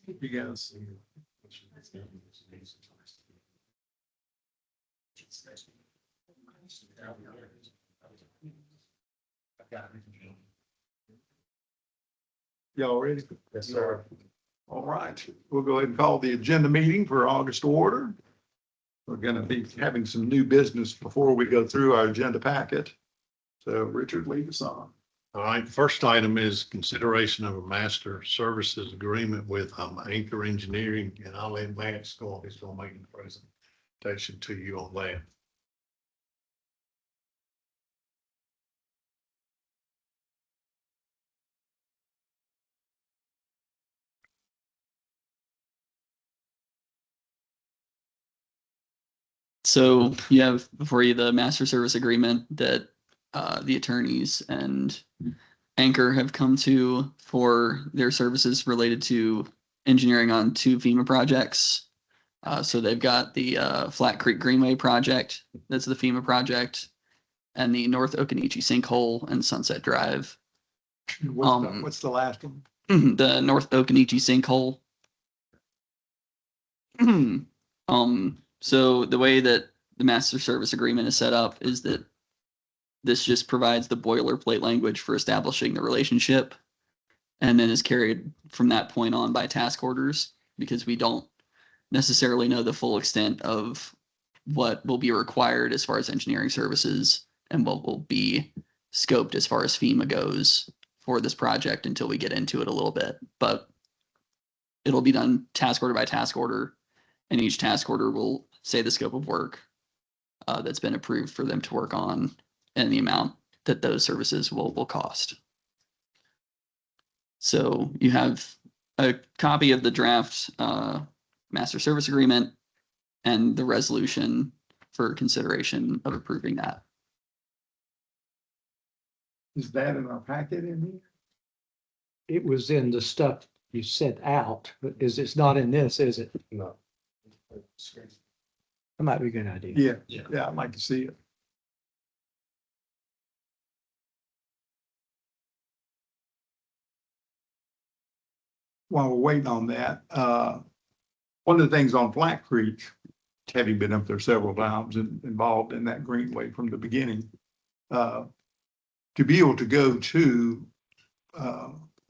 You guys. Y'all ready? Yes, sir. All right, we'll go ahead and call the agenda meeting for August order. We're going to be having some new business before we go through our agenda packet. So Richard, lead us on. All right, first item is consideration of a master services agreement with Anchor Engineering, and I'll let Matt go. He's gonna make a presentation to you on that. So you have before you the master service agreement that the attorneys and Anchor have come to for their services related to engineering on 2 FEMA projects. So they've got the Flat Creek Greenway project, that's the FEMA project, and the North Occoneechee Sinkhole and Sunset Drive. What's the last one? The North Occoneechee Sinkhole. So the way that the master service agreement is set up is that this just provides the boilerplate language for establishing the relationship, and then is carried from that point on by task orders, because we don't necessarily know the full extent of what will be required as far as engineering services and what will be scoped as far as FEMA goes for this project until we get into it a little bit. But it'll be done task order by task order, and each task order will say the scope of work that's been approved for them to work on and the amount that those services will cost. So you have a copy of the draft master service agreement and the resolution for consideration of approving that. Is that in our packet in here? It was in the stuff you sent out, but it's not in this, is it? No. That might be a good idea. Yeah, I'd like to see it. While we're waiting on that, one of the things on Flat Creek, having been up there several times and involved in that greenway from the beginning, to be able to go to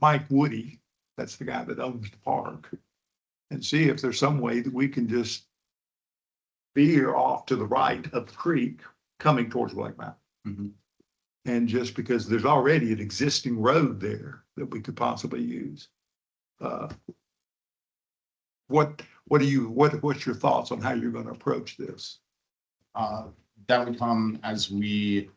Mike Woody, that's the guy that owns the park, and see if there's some way that we can just veer off to the right of the creek coming towards Black Mountain. Mm-hmm. And just because there's already an existing road there that we could possibly use. What's your thoughts on how you're going to approach this? That would come as we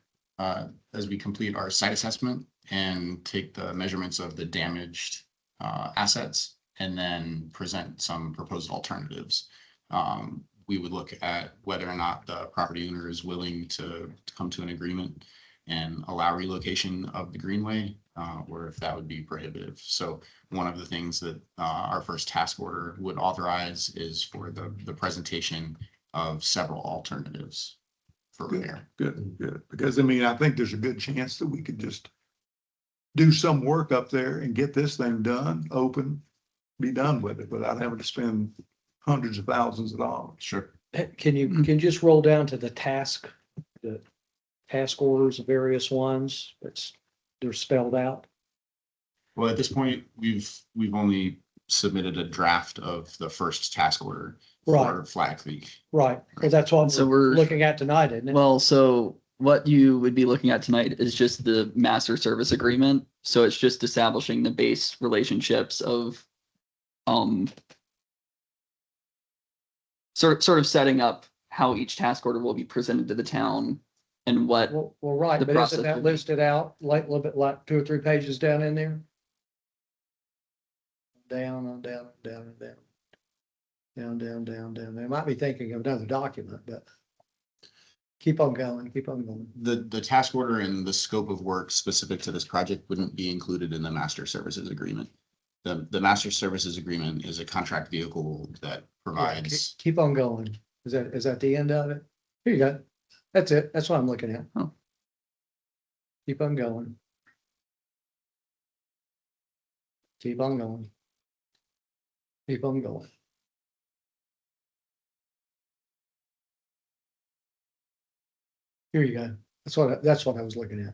complete our site assessment and take the measurements of the damaged assets and then present some proposed alternatives. We would look at whether or not the property owner is willing to come to an agreement and allow relocation of the greenway, or if that would be prohibitive. So one of the things that our first task order would authorize is for the presentation of several alternatives for repair. Good. Because I mean, I think there's a good chance that we could just do some work up there and get this thing done, open, be done with it without having to spend hundreds of thousands of dollars. Sure. Can you just roll down to the task orders, the various ones they're spelled out? Well, at this point, we've only submitted a draft of the first task order for Flat Creek. Right, because that's what So we're we're looking at tonight, isn't it? Well, so what you would be looking at tonight is just the master service agreement. So it's just establishing the base relationships of sort of setting up how each task order will be presented to the town and what Well, right, the but process isn't that would be. listed out like a little bit like 2 or 3 pages down in there? Down and down and down and down. Down. They might be thinking of another document, but keep on going. The task order and the scope of work specific to this project wouldn't be included in the master services agreement. The master services agreement is a contract vehicle that provides. Keep on going. Is that the end of it? Here you go. That's it. That's what I'm looking at. Oh. Keep on going. Keep on going. Keep on going. Here you go. That's what I was looking at.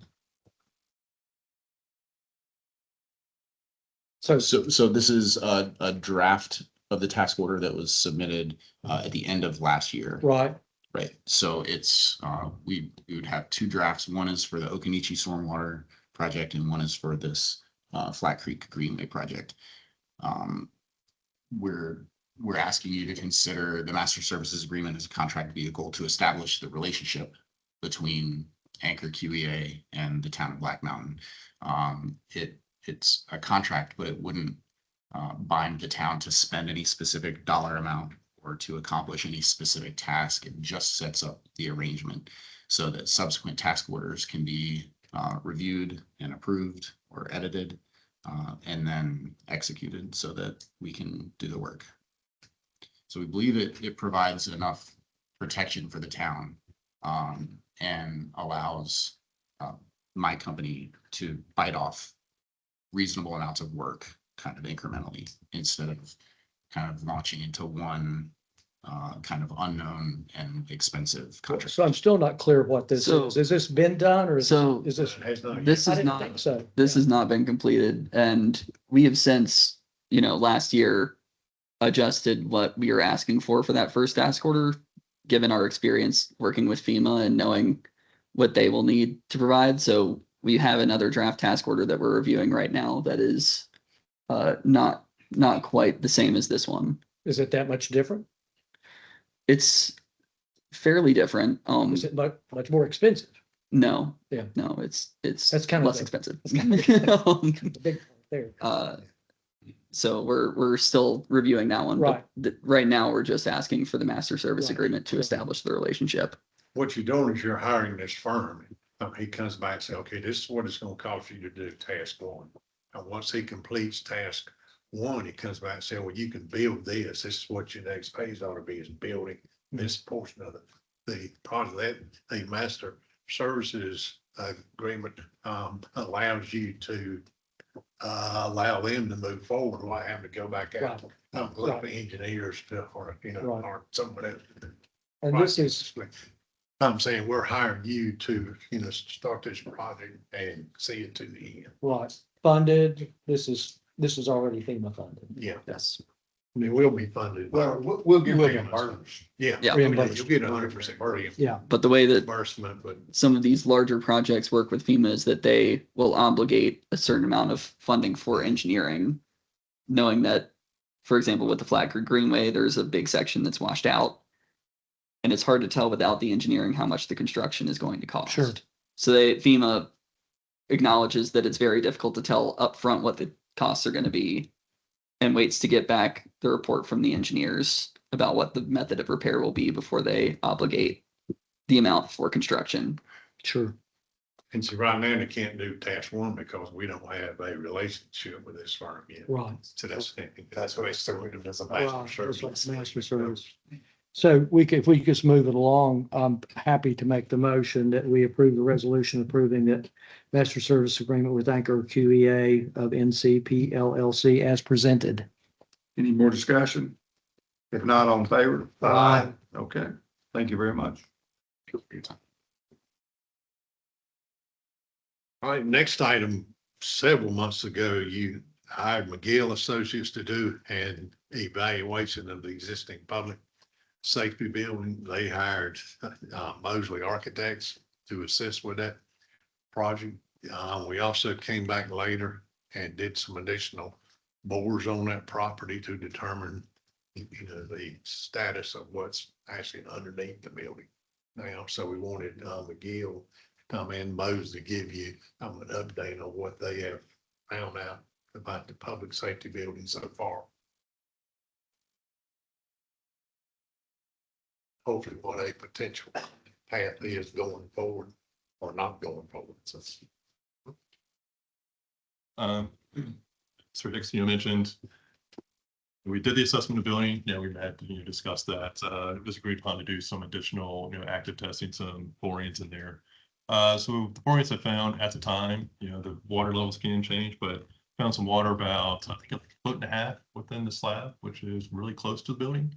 So, So this is a draft of the task order that was submitted at the end of last year. right, Right, so it's, we would have two drafts. One is for the Okanichi Stormwater Project and one is for this Flat Creek Greenway project. We're asking you to consider the master services agreement as a contract vehicle to establish the relationship between Anchor QEA and the town of Black Mountain. It's a contract, but it wouldn't bind the town to spend any specific dollar amount or to accomplish any specific task. It just sets up the arrangement so that subsequent task orders can be reviewed and approved or edited and then executed so that we can do the work. So we believe it provides enough protection for the town and allows my company to bite off reasonable amounts of work kind of incrementally instead of kind of launching into one kind of unknown and expensive contract. so I'm still not clear what this So- is. Has this been done or is So this? Has not yet. this I is didn't not, think so. this Yeah. has not been completed, and we have since, last year adjusted what we were asking for that first task order, given our experience working with FEMA and knowing what they will need to provide. So we have another draft task order that we're reviewing right now that is not quite the same as this one. Is it that much different? It's fairly different. Is it much more expensive? No. Yeah. No, it's That's kind of less the- expensive. The big part there. So we're still reviewing that one. Right. But right now, we're just asking for the master service Right, agreement to right. establish the relationship. What you're doing is you're hiring this firm. He comes back and says, okay, this is what it's gonna cost you to do task one. And once he completes task one, he comes back and says, well, you can build this. This is what your next phase ought to be, is building this portion of the project. That the master services agreement allows you to allow them to move forward without having to go back out. Look for engineers to, or, Right. or someone else. And this is, I'm saying we're hiring you to, start this project and see it to the end. right, funded. This is already FEMA funded. Yeah, Yes. it will be funded. Well, we'll get We'll reimbursed. Yeah. Yeah. You'll get 100% Yeah, But the way that reimbursement, but some of these larger projects work with FEMA is that they will obligate a certain amount of funding for engineering, knowing that, for example, with the Flat Creek Greenway, there's a big section that's washed out. And it's hard to tell without the engineering how much the construction is going to cost. Sure. So FEMA acknowledges that it's very difficult to tell upfront what the costs are going to be and waits to get back the report from the engineers about what the method of repair will be before they obligate the amount for construction. sure. and see, right now they can't do task one because we don't have a relationship with this firm yet. Right. So that's why it's still as a Right, master it's like service. master service. So if we could just move it along, I'm happy to make the motion that we approve the resolution approving that master service agreement with Anchor QEA of NCP LLC as presented. Any more discussion? If not, all in favor? Aye. Okay, thank you very much. All right, next item, several months ago, you hired McGill Associates to do an evaluation of the existing public safety building. They hired Mosley Architects to assist with that project. We also came back later and did some additional bores on that property to determine, the status of what's actually underneath the building now. So we wanted McGill and Bose to give you an update on what they have found out about the public safety building so far. Hopefully what a potential path is going forward or not going forward. So So Dixon, you mentioned we did the assessment of building, we met, discussed that. It was agreed upon to do some additional, active testing, some borings in there. So the borings I found at the time, the water levels can change, but found some water about, I think, 1.5 foot within the slab, which is really close to the building.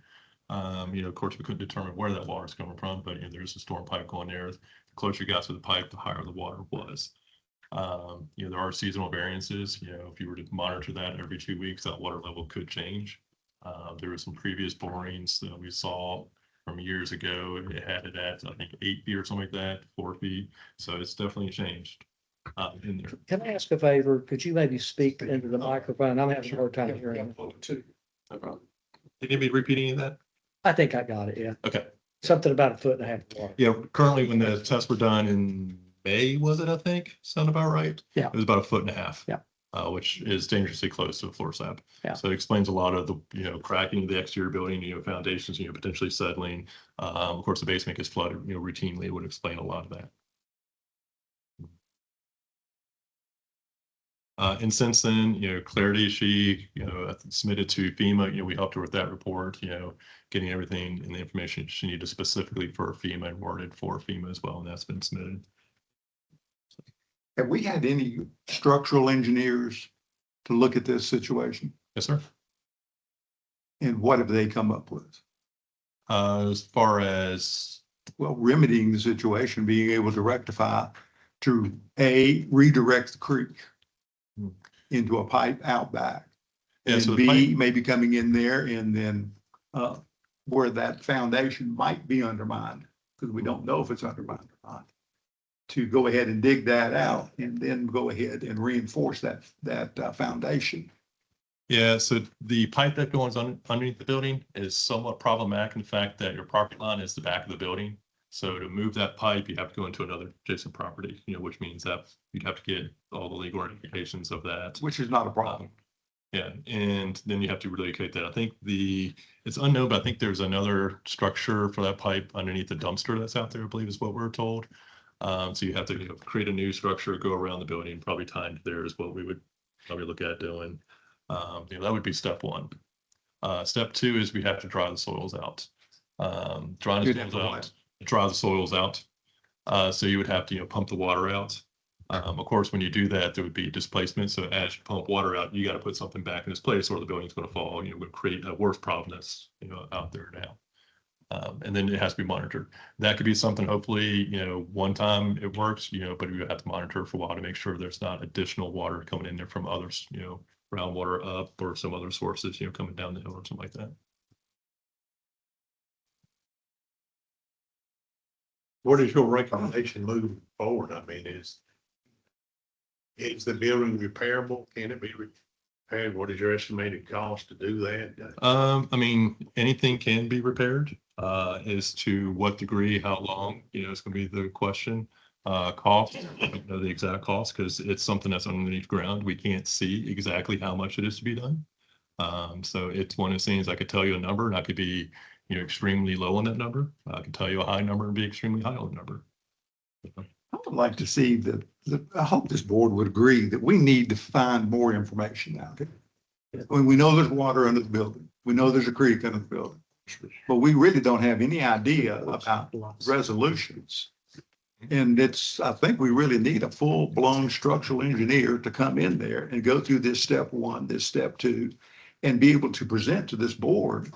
Of course, we couldn't determine where that water is coming from, but there's a storm pipe going there. The closer you got to the pipe, the higher the water was. There are seasonal variances. If you were to monitor that every 2 weeks, that water level could change. There were some previous borings that we saw from years ago. It had it at, I think, 8 feet or something like that, 4 feet. So it's definitely changed in there. Can I ask a favor? Could you maybe speak into the microphone? I'm having a hard time hearing. No problem. Did you need me to repeat any of that? I think I got it, yeah. Okay. Something about a foot and a half of water. Yeah, currently when the tests were done in May, was it, I think? Sound about right? Yeah. It was about 1.5 feet. Yeah. Which is dangerously close to a floor slab. Yeah. So it explains a lot of the, cracking of the exterior building, foundations, potentially settling. Of course, the basement gets flooded, routinely. It would explain a lot of that. And since then, Clarity, she, submitted to FEMA, we helped her with that report, getting everything and the information she needed specifically for FEMA and worded for FEMA as well, and that's been submitted. Have we had any structural engineers to look at this situation? Yes, sir. And what have they come up with? As far as, Well, remedying the situation, being able to rectify, to A, redirect the creek into a pipe out back. yeah, so And the B, pipe, maybe coming in there and then where that foundation might be undermined, because we don't know if it's undermined or not, to go ahead and dig that out and then go ahead and reinforce that foundation. yeah, so the pipe that goes underneath the building is somewhat problematic in the fact that your property line is the back of the building. So to move that pipe, you have to go into another adjacent property, which means that you'd have to get all the legal ramifications of that. Which is not a problem. Yeah, and then you have to relocate that. I think it's unknown, but I think there's another structure for that pipe underneath the dumpster that's out there, I believe is what we're told. So you have to create a new structure, go around the building, probably tie into there is what we would probably look at doing. That would be step one. Step two is we have to dry the soils out. Dry the soils out. So you would have to pump the water out. Of course, when you do that, there would be displacement. So as you pump water out, you got to put something back in its place or the building's going to fall. Would create a worse problem that's out there now. And then it has to be monitored. That could be something, hopefully, one time it works, but you have to monitor for a while to make sure there's not additional water coming in there from others, groundwater up or some other sources, coming down the hill or something like that. What is your recommendation moving forward? I mean, is the building repairable? Can it be repaired? What is your estimated cost to do that? I mean, anything can be repaired. As to what degree, how long, it's gonna be the question. Cost, I don't know the exact cost because it's something that's underneath ground. We can't see exactly how much it is to be done. So it's one of those things I could tell you a number and I could be, extremely low on that number. I can tell you a high number and be extremely high on the number. I would like to see I hope this board would agree that we need to find more information out there. I mean, we know there's water under the building. We know there's a creek under the building. But we really don't have any idea about resolutions. And I think we really need a full-blown structural engineer to come in there and go through this step one, this step two, and be able to present to this board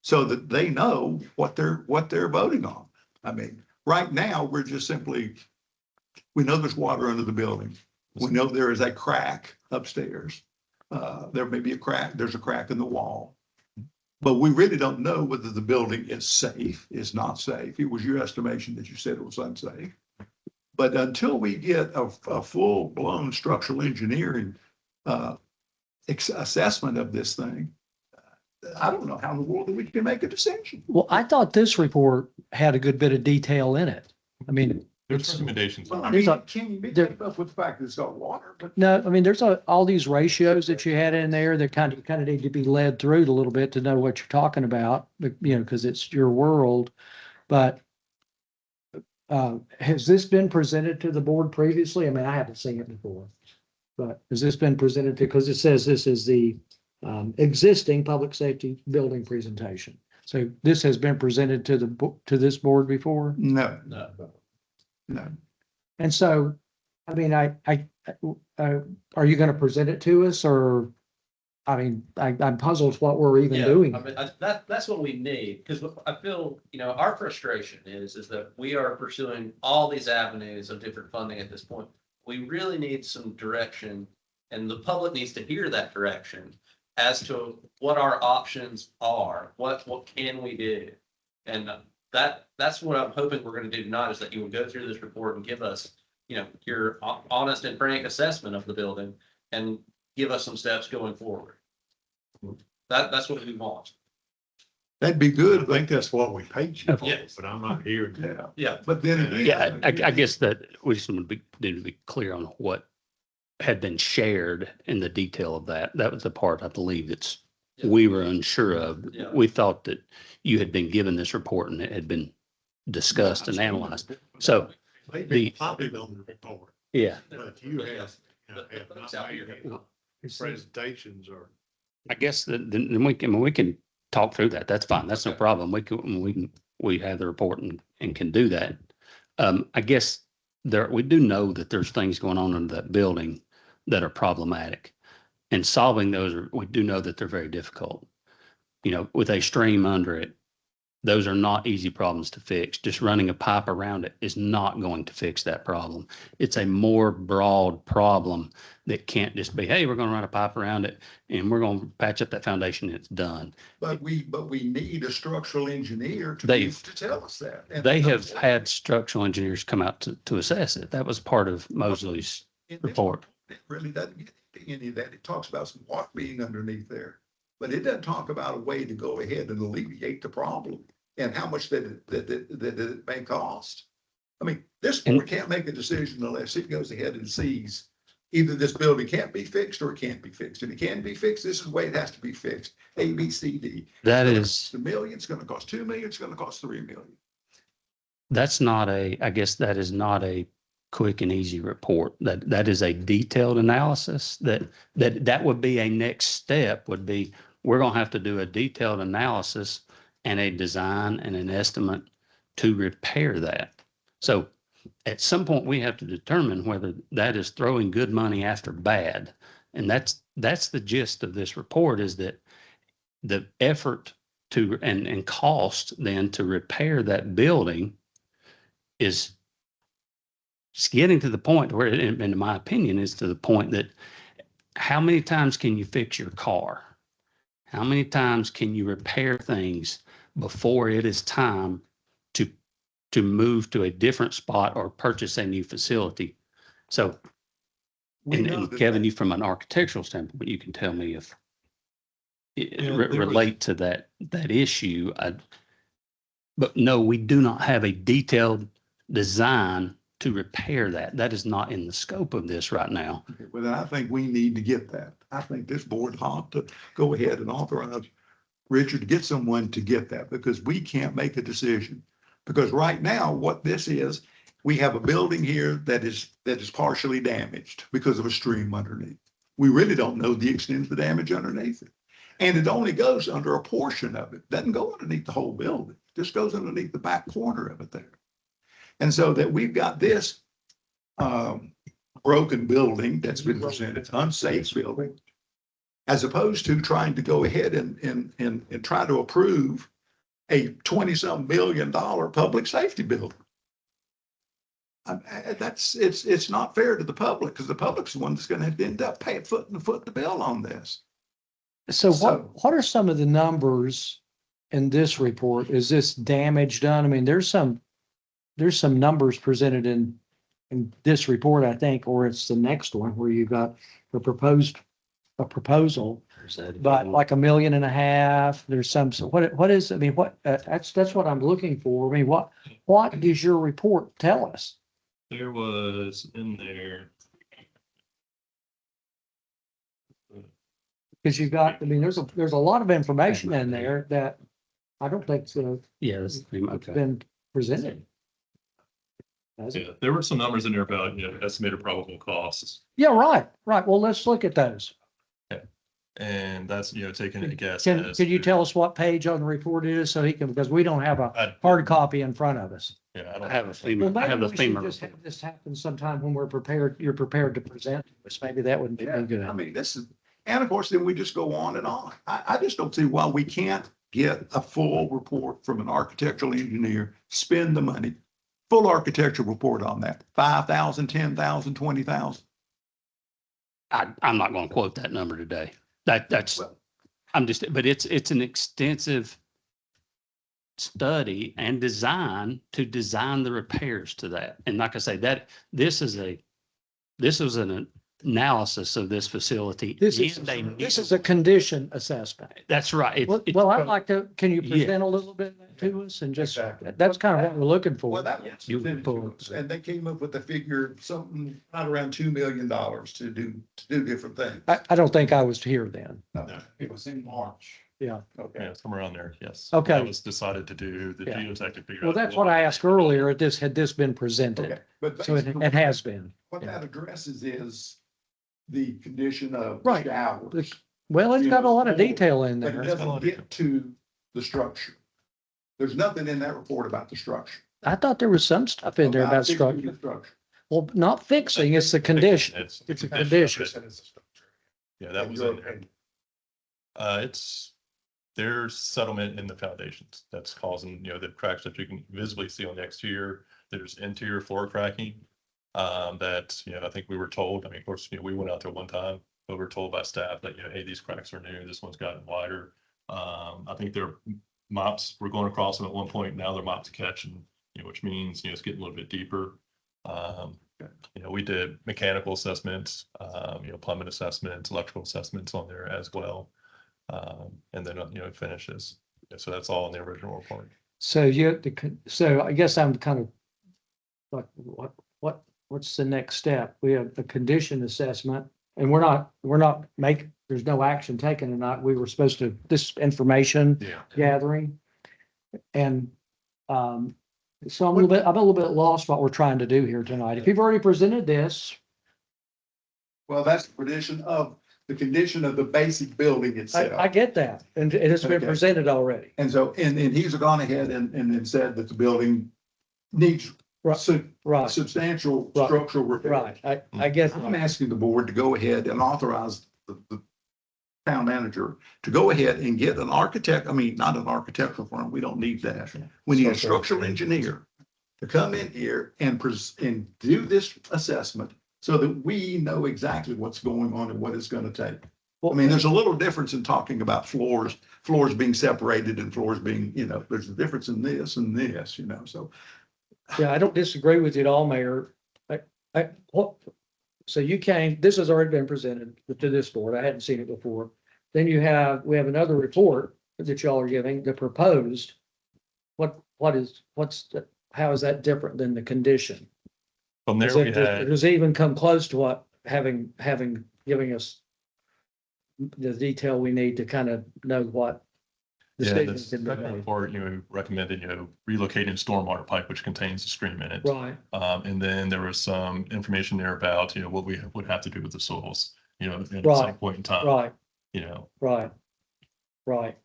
so that they know what they're voting on. I mean, right now, we're just simply, we know there's water under the building. We know there is a crack upstairs. There may be a crack, there's a crack in the wall. But we really don't know whether the building is safe, is not safe. It was your estimation that you said it was unsafe. But until we get a full-blown structural engineering assessment of this thing, I don't know how in the world that we can make a decision. Well, I thought this report had a good bit of detail in it. I mean, There's recommendations. Well, I There's mean, a- can you make there- up with the fact that it's got water? But no, I mean, there's all these ratios that you had in there that kind of need to be led through it a little bit to know what you're talking about, because it's your world. But has this been presented to the board previously? I mean, I haven't seen it before. But has this been presented to, because it says this is the existing public safety building presentation. So this has been presented to this board before? no, No. no. And so, I mean, are you going to present it to us or? I mean, I'm puzzled what we're even Yeah, doing. I mean, that's what we need, because I feel, our frustration is that we are pursuing all these avenues of different funding at this point. We really need some direction, and the public needs to hear that direction as to what our options are, what can we do? And that's what I'm hoping we're gonna do tonight, is that you will go through this report and give us, your honest and frank assessment of the building and give us some steps going forward. That's what we want. That'd be I good, think but that's what we paid you for, Yes. but I'm not hearing that. yeah, Yeah. but then again. Yeah, I guess that we just need to be clear on what had been shared in the detail of that. That was the part I believe that's, we were unsure of. Yeah. We thought that you had been given this report and it had been discussed and analyzed. So, They've the- been copied on the report, yeah, but you have The have folks not out made here. any presentations or. I guess that then we can talk through that. That's fine. That's no Okay. problem. We have the report and can do that. I guess we do know that there's things going on in that building that are problematic. And solving those we do know that they're very difficult. With a stream under it, those are not easy problems to fix. Just running a pipe around it is not going to fix that problem. It's a more broad problem that can't just be, hey, we're going to run a pipe around it and we're going to patch up that foundation and it's done. But we need a structural engineer to They've- tell us that. And They have had structural engineers come out to assess it. That was part of Mosley's in this report. It really doesn't get into any of that. It talks about some water being underneath there. But it doesn't talk about a way to go ahead and alleviate the problem and how much that it may cost. I mean, this board can't make a decision unless it goes ahead and sees either this building can't be fixed or it can't be fixed. If it can be fixed, this is the way it has to be fixed. A, B, C, D. That It's gonna is, cost $1 million, it's gonna cost $2 million, it's gonna cost $3 million. I guess that is not a quick and easy report. That is a detailed analysis that would be a next step would be, we're going to have to do a detailed analysis and a design and an estimate to repair that. So at some point we have to determine whether that is throwing good money after bad. And that's the gist of this report, is that the effort to, and cost then to repair that building is it's getting to the point where, in my opinion, is to the point that how many times can you fix your car? How many times can you repair things before it is time to move to a different spot or purchase a new facility? So, We know and that Kevin, that- you from an architectural standpoint, you can tell me if it Yeah, there was- relate to that issue. But no, we do not have a detailed design to repair that. That is not in the scope of this right now. Well, then I think we need to get that. I think this board ought to go ahead and authorize Richard to get someone to get that, because we can't make a decision. Because right now, what this is, we have a building here that is partially damaged because of a stream underneath. We really don't know the extent of the damage underneath it. And it only goes under a portion of it. Doesn't go underneath the whole building. Just goes underneath the back corner of it there. And so that we've got this broken building that's been presented, unsafe building, as opposed to trying to go ahead and try to approve a 20-some million public safety building. It's not fair to the public, because the public's the one that's going to end up paying foot the bill on this. So So- what are some of the numbers in this report? Is this damage done? I mean, there's some numbers presented in this report, I think, or it's the next one where you've got a proposal, but like $1.5 million. There's some, so what is, I mean, that's what I'm looking for. I mean, what does your report tell us? There was in there. Because you've got, I mean, there's a lot of information in there that I don't think Yeah, that's, it's okay. been presented. Has it? Yeah, there were some numbers in there about, estimated probable costs. Yeah, right. Well, let's look at those. And that's, taking a guess. Can you tell us what page on the report it is so he can, because we don't have a hard copy in front of us. Yeah, I I don't have a Well, FEMA, I have the maybe we should FEMA. just have this happen sometime when you're prepared to present to us. Maybe that would be Yeah, good. I mean, this is, And of course, then we just go on and on. I just don't see why we can't get a full report from an architectural engineer, spend the money, full architectural report on that, 5,000, 10,000, 20,000. I'm not going to quote that number today. That's, Well, but it's an extensive study and design to design the repairs to that. And like I say, this was an analysis of this facility. This is a condition assessment. That's right. Well, I'd like to, can you present a little bit of that to us and just, that's kind of what we're looking for. Well, that was, You presented pull to us, and they came up with a figure, something right around $2 million to do different things. I don't think I was here then. No, it was in March. Yeah. Okay. Yeah, somewhere around there, yes. Okay. That was decided to do the Yeah. geotech to figure out. Well, that's what I asked earlier. Had this been Okay, presented? but So it basically, has been. what that addresses is the condition of Right. the showers. Well, it's got a lot of detail in But it there. doesn't get to the structure. There's nothing in that report about the structure. I thought there was some stuff in there about fixing structure. the structure. Well, not fixing, it's the condition. It's a condition. Yeah, that was in there. It's their settlement in the foundations that's causing, the cracks that you can visibly see on the exterior. There's interior floor cracking. That, I think we were told, I mean, of course, we went out there one time, but we were told by staff that, hey, these cracks are new, this one's gotten wider. I think their mops were going across them at one point, now they're mops catch, and, which means, it's getting a little bit deeper. We did mechanical assessments, plumbing assessments, electrical assessments on there as well. And then, it finishes. So that's all in the original report. So so I guess I'm kind of like, what's the next step? We have the condition assessment and there's no action taken tonight. We were supposed to, this information Yeah. gathering. And, so I'm a little bit lost what we're trying to do here tonight. If you've already presented this, Well, that's the condition of the basic building I itself. get that. And it has been Okay. presented already. And so, and he's gone ahead and said that the building needs Right. Right, substantial Right. structural repair. right. I get I'm that. asking the board to go ahead and authorize the town manager to go ahead and get an architect, not an architectural firm, we don't need that. We need a structural engineer to come in here and do this assessment so that we know exactly what's going on and what it's gonna take. There's a little difference in talking about floors being separated and floors being, there's a difference in this and this, so. Yeah, I don't disagree with you at all, Mayor. So this has already been presented to this board. I hadn't seen it before. Then we have another report that y'all are giving, the proposed. How is that different than the condition? From there, we had. Does it even come close to what giving us the detail we need to kind of know what Yeah, decisions the can be second made? report, recommended, relocating stormwater pipe, which contains a stream in it. Right, And then there was some information there about, what we would have to do with the soils, at some Right. point in time, right, you know. right, right.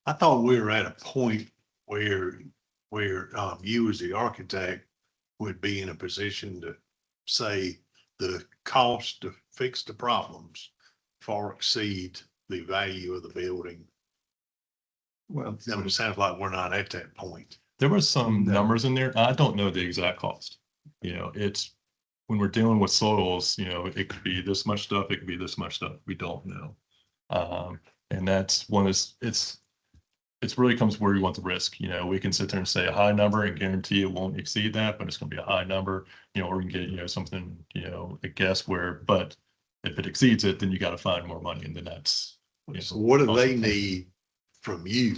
I thought we were at a point where you as the architect would be in a position to say the cost to fix the problems far exceed the value of the building. Well, It sounds like we're not at that point. There was some No. numbers in there. I don't know the exact cost. It's when we're dealing with soils, it could be this much stuff, it could be this much stuff. We don't know. And that's it's really comes where you want the risk. We can sit there and say a high number and guarantee it won't exceed that, but it's going to be a high number, or we can get, something, a guess where, but if it exceeds it, then you got to find more money. And then that's, So what do they need from you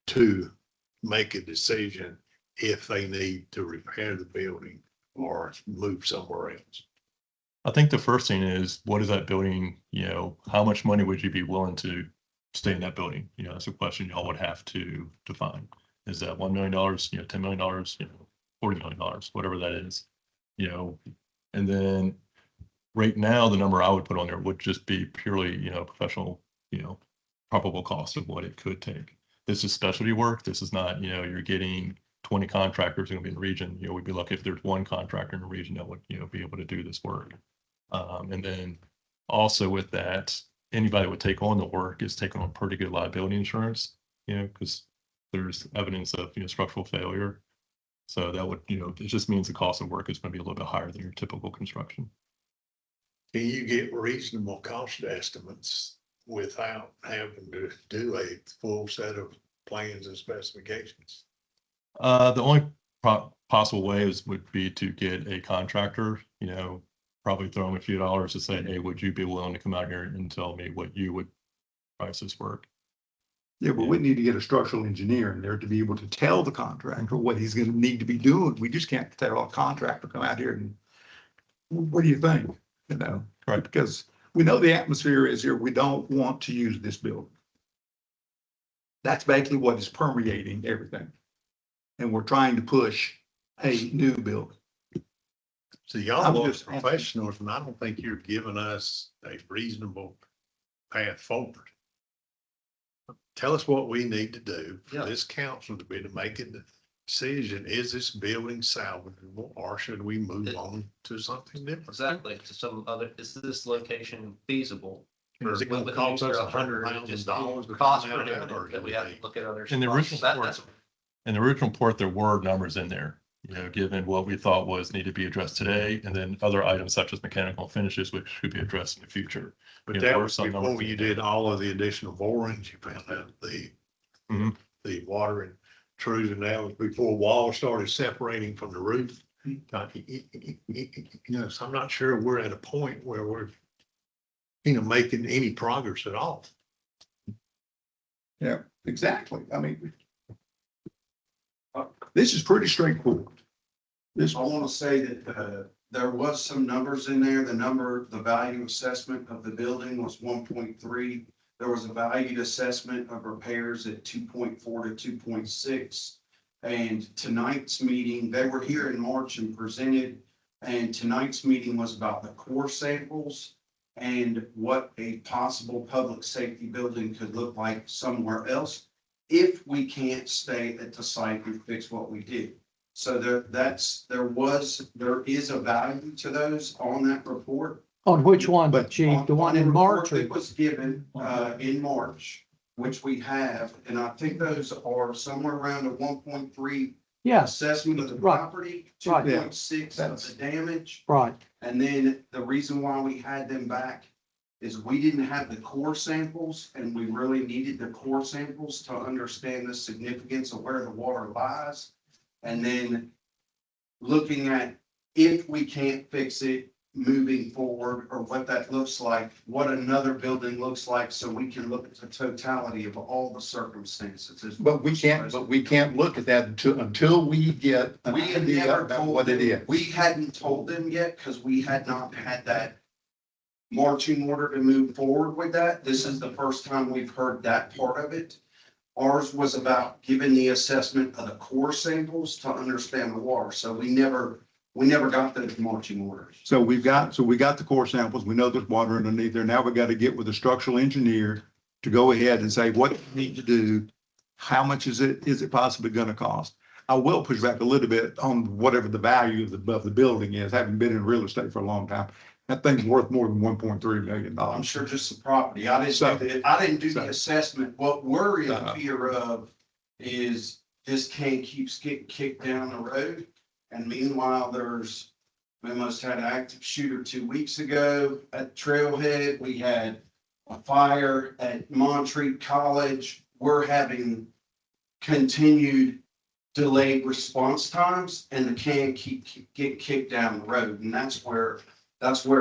to make a decision if they need to repair the building or move somewhere else? I think the first thing is, what is that building, how much money would you be willing to stay in that building? That's a question y'all would have to define. Is that $1 million, $10 million, $40 million, whatever that is, and then right now, the number I would put on there would just be purely, professional, probable cost of what it could take. This is specialty work. This is not, you're getting 20 contractors going to be in the region. We'd be lucky if there's one contractor in the region that would, be able to do this work. And then Also with that, anybody that would take on the work is taking on pretty good liability insurance, because there's evidence of, structural failure. So that would, it just means the cost of work is going to be a little bit higher than your typical construction. Can you get reasonable cost estimates without having to do a full set of plans and specifications? The only possible ways would be to get a contractor, probably throw them a few dollars to say, hey, would you be willing to come out here and tell me what you would price this work? Yeah, but we need to get a structural engineer in there to be able to tell the contractor what he's gonna need to be doing. We just can't tell a contractor, come out here and, what do you think? Right. Because we know the atmosphere is here. We don't want to use this building. That's basically what is permeating everything. And we're trying to push a new building. So y'all I'm are just- professionals, and I don't think you're giving us a reasonable path forward. Tell us what we need to do for Yeah. this council to be to make a decision. Is this building salvageable, or should we move on to something different? Exactly, to some other, is this location feasible? Is it With gonna the cost new us structure, $100,000 to cost come out of that, prohibitive or that we do have we- to look at other. In the spots. original That's In the original report, there were numbers in there, given what we thought was needed to be addressed today, and then other items such as mechanical finishes, which should be addressed in the future. But there that were was some numbers before in you there. did all of the additional borings, you found out Mhm. the water intrusion, that was before walls started separating from the roof. So I'm not sure we're at a point where we're, making any progress at all. Yeah, exactly. I mean, this is pretty straightforward. This, I want to say that there was some numbers in there. The value assessment of the building was 1.3. There was a valued assessment of repairs at 2.4 to 2.6. And tonight's meeting, they were here in March and presented, and tonight's meeting was about the core samples and what a possible public safety building could look like somewhere else if we can't stay at the site and fix what we did. So there is a value to those on that report. On which one, But Chief? The one On in report March? that Or- was given, in March, which we have, and I think those are somewhere around a 1.3 Yes, assessment of the Right. property, Right. 2.6 of the damage. right. And then the reason why we had them back is we didn't have the core samples, and we really needed the core samples to understand the significance of where the water lies. And then looking at if we can't fix it moving forward, or what that looks like, what another building looks like, so we can look at the totality of all the circumstances. is but we can't look at that until we get an We had idea never about told what it them, is. we hadn't told them yet, because we had not had that marching order to move forward with that. This is the first time we've heard that part of it. Ours was about giving the assessment of the core samples to understand the water, so we never got those marching orders. So we got the core samples. We know there's water underneath there. Now we got to get with a structural engineer to go ahead and say what we need to do. How much is it possibly going to cost? I will push back a little bit on whatever the value of the building is. Having been in real estate for a long time, that thing's worth more than $1.3 million. I'm sure just the property. I didn't do the assessment. What we're in fear of is this can keeps getting kicked down the road. And meanwhile, we almost had an active shooter 2 weeks ago at Trailhead. We had a fire at Montreat College. We're having continued delayed response times, and the can get kicked down the road. And that's where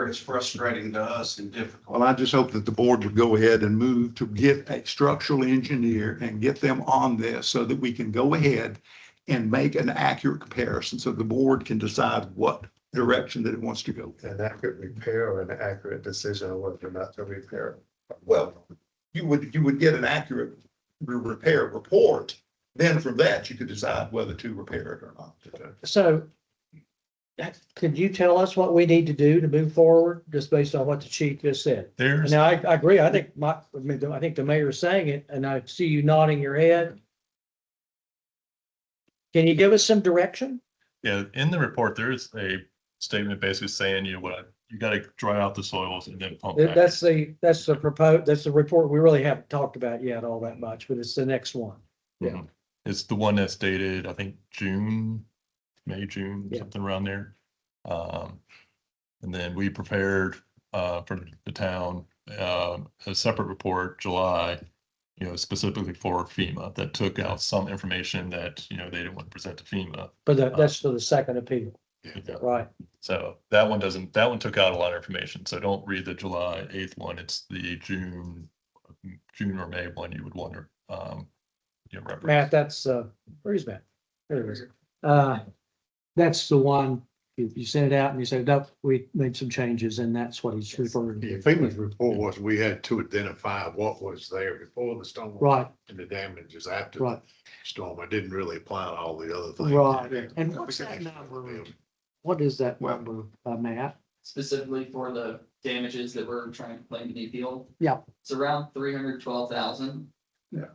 it's frustrating to us and difficult. Well, I just hope that the board would go ahead and move to get a structural engineer and get them on this so that we can go ahead and make an accurate comparison so the board can decide what direction that it wants to go. An accurate repair or an accurate decision on whether or not to repair. Well, you would get an accurate repair report. Then from that, you could decide whether to repair it or not. So could you tell us what we need to do to move forward, just based on what the chief just said? There's, Now, I agree. I think I think the mayor's saying it, and I see you nodding your head. Can you give us some direction? in the report, there is a statement basically saying, what you gotta dry out the soils and then pump That- back. That's the report we really haven't talked about yet all that much, but it's the next one. Yeah. Mhm. It's the one that's dated, I think, May, June, Yeah. something around there. And then we prepared, for the town, a separate report, July, specifically for FEMA that took out some information that, they didn't want to present to FEMA. But that's for the second appeal, Yeah. right? So that one took out a lot of information. So don't read the July 8th one. It's the June or May one you would want to, reference. Matt, that's, where's Matt? There it is. That's the one, you sent it out and you said, nope, we made some changes and that's what he's referring The to. FEMA's report was we had to identify what was there before the storm. Right, And the damages after right, the storm. I didn't really apply to all the other things. right. And what's that number? What is that number, Matt? Specifically for the damages that we're trying to claim to be appealed. Yeah. It's around 312,000. Yeah.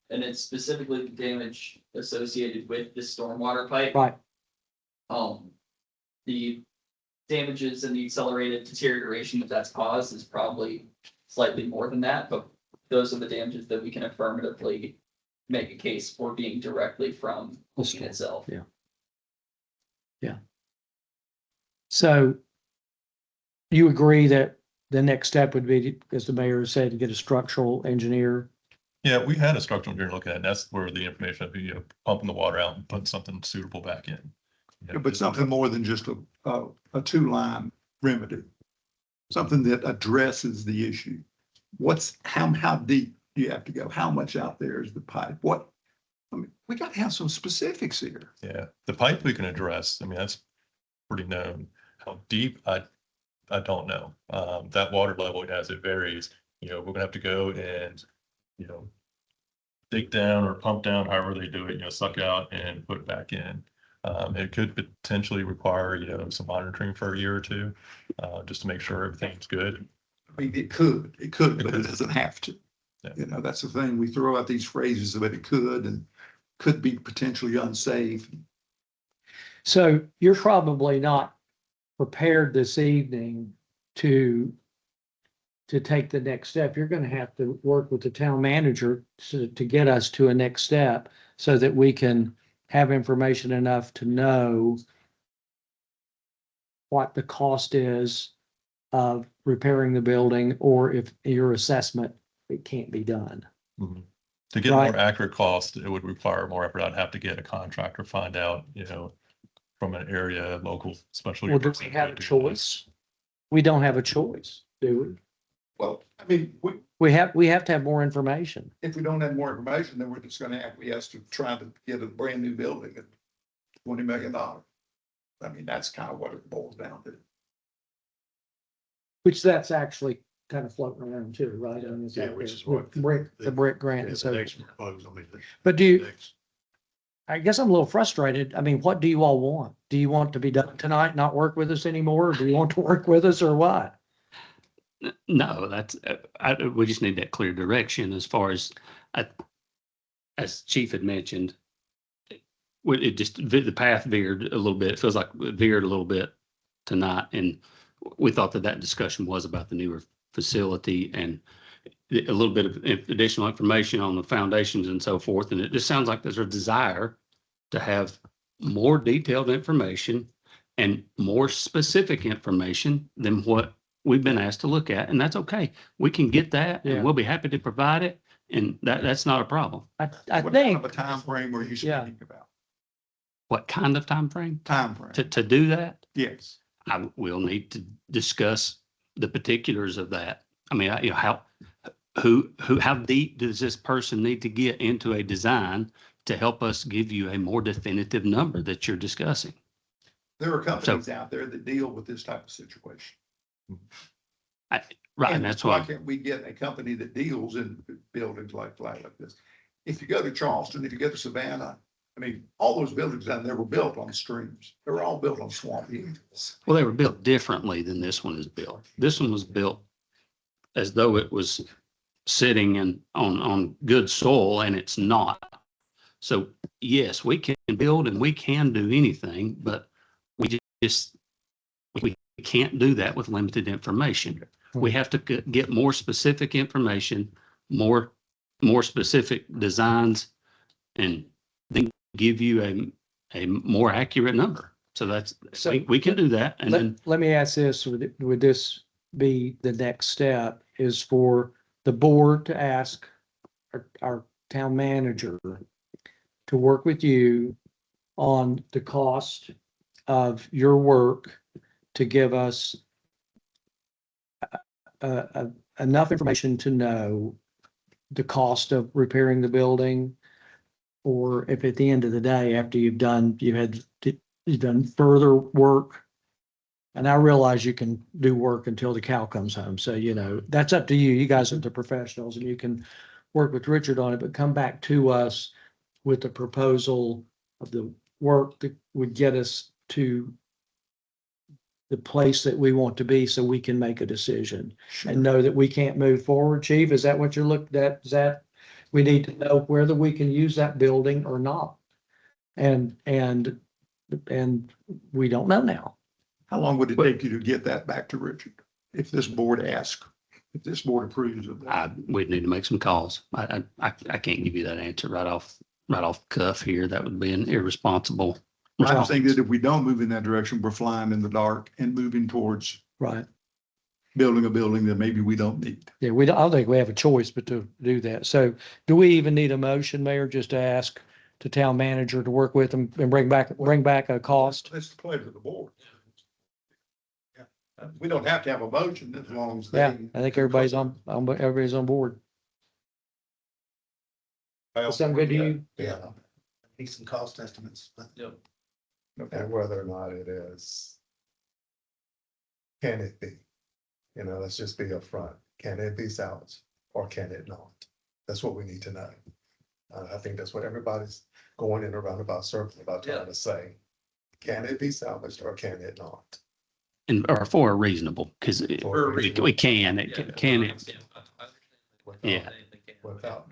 And it's specifically the damage associated with the stormwater pipe. Right, The damages and the accelerated deterioration that that's caused is probably slightly more than that, but those are the damages that we can affirmatively make a case for being directly from the storm itself. Yeah. Yeah. So you agree that the next step would be, as the mayor said, to get a structural engineer? Yeah, we had a structural engineer look at it, and that's where the information of, pumping the water out and putting something suitable back in. But something more than just a two-line remedy. Something that addresses the issue. How deep do you have to go? How much out there is the pipe? We gotta have some specifics here. Yeah, the pipe we can address, that's pretty known. How deep, I don't know. That water level, as it varies, we're gonna have to go and, dig down or pump down, however they do it, suck out and put back in. It could potentially require, some monitoring for a year or two, just to make sure everything's good. I mean, it could, but it doesn't have to. Yeah. That's the thing. We throw out these phrases about it could and could be potentially unsafe. So you're probably not prepared this evening to take the next step. You're going to have to work with the town manager to get us to a next step so that we can have information enough to know what the cost is of repairing the building, or if your assessment, it can't be done. Mm-hmm. To get Right. more accurate cost, it would require more effort. I'd have to get a contractor, find out, from an area, local special. Well, do we have a choice? We don't have a choice, do we? Well, I mean, We have to have more information. if we don't have more information, then we're just gonna acquiesce to trying to get a brand new building at $20 million. I mean, that's kind of what it boils down to. Which that's actually kind of floating around too, right? I mean, it's Yeah, out which there. is what The brick grant Yeah, and the so, next proposal, but do you, next- I guess I'm a little frustrated. I mean, what do you all want? Do you want to be done tonight, not work with us anymore? Or do you want to work with us or what? No, that's, we just need that clear direction as far as, as Chief had mentioned. It just, the path veered a little bit. It feels like it veered a little bit tonight. And we thought that discussion was about the newer facility and a little bit of additional information on the foundations and so forth. And it just sounds like there's a desire to have more detailed information and more specific information than what we've been asked to look at. And that's okay. We can get that Yeah. and we'll be happy to provide it. And that's not a problem. I What kind think, of a timeframe are you Yeah. speaking about? What kind of time frame Timeframe, to do that? yes. I will need to discuss the particulars of that. I mean, how deep does this person need to get into a design to help us give you a more definitive number that you're discussing? There are companies out there that deal with this type of situation. Right, and that's why why, can't we get a company that deals in buildings like this? If you go to Charleston, if you go to Savannah, I mean, all those buildings down there were built on streams. They were all built on swamp hills. well, they were built differently than this one is built. This one was built as though it was sitting on good soil, and it's not. So yes, we can build and we can do anything, but we can't do that with limited information. We have to get more specific information, more specific designs, and then give you a more accurate number. So we can do that. And then Let me ask this, would this be the next step is for the board to ask our town manager to work with you on the cost of your work to give us enough information to know the cost of repairing the building? Or if at the end of the day, after you've done further work, and I realize you can do work until the cow comes home. So, that's up to you. You guys are the professionals and you can work with Richard on it, but come back to us with the proposal of the work that would get us to the place that we want to be so we can make a decision and know that we can't move forward. Chief, is that what you're looking at? Is that we need to know whether we can use that building or not? And we don't know now. How long would it take you to get that back to Richard? If this board asks, if this board approves of that? we'd need to make some calls. I can't give you that answer right off cuff here. That would be an irresponsible. I just think that if we don't move in that direction, we're flying in the dark and moving towards Right. building a building that maybe we don't need. Yeah, I don't think we have a choice but to do that. So do we even need a motion, Mayor, just to ask the town manager to work with them and bring back a cost? That's the pleasure of the board. Yeah. We don't have to have a motion as long as. Yeah, I think everybody's on board. Sound good to you? Yeah. Need some cost estimates. Yep. And whether or not it is. Can it be? Let's just be upfront. Can it be salvaged or can it not? That's what we need to know. I think that's what everybody's going in a roundabout circle about trying to say. Can it be salvaged or can it not? Or for a reasonable, because For a reasonable- we can, Without- Yeah. Without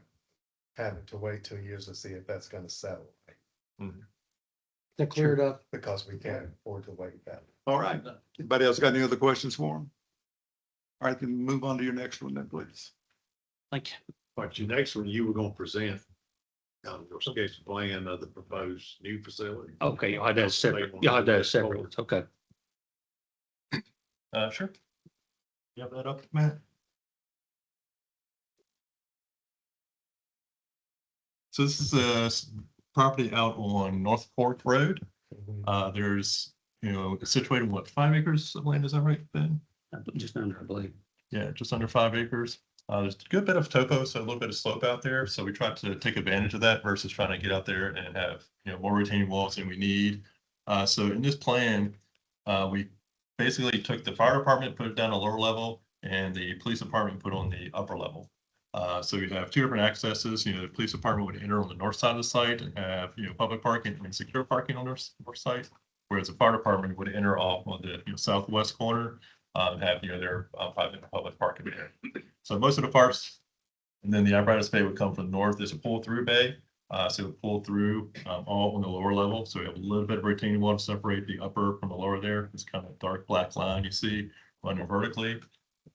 having to wait 2 years to see if that's gonna settle, That cleared up. because we can't afford to wait that. All right. Anybody else got any other questions for him? All right, then move on to your next one then, please. like, But your next one, you were gonna present your sketch plan of the proposed new facility. okay, y'all had that separate, okay. Sure. You have that up, Matt? So this is property out on North Fork Road. There's, it's situated in what, 5 acres of land, is that right, Ben? Just under, I believe. Yeah, just under 5 acres. There's a good bit of topo, so a little bit of slope out there. So we tried to take advantage of that versus trying to get out there and have, more retaining walls than we need. So in this plan, we basically took the fire department, put it down a lower level, and the police department put on the upper level. So you have 2 different accesses. The police department would enter on the north side of the site and have, public parking and secure parking on their north side, whereas the fire department would enter off on the southwest corner, have their private and public parking there. So most of the parts, and then the apparatus bay would come from the north. There's a pull-through bay, so it would pull through all on the lower level. So we have a little bit of retaining wall to separate the upper from the lower there. It's kind of dark black line you see running vertically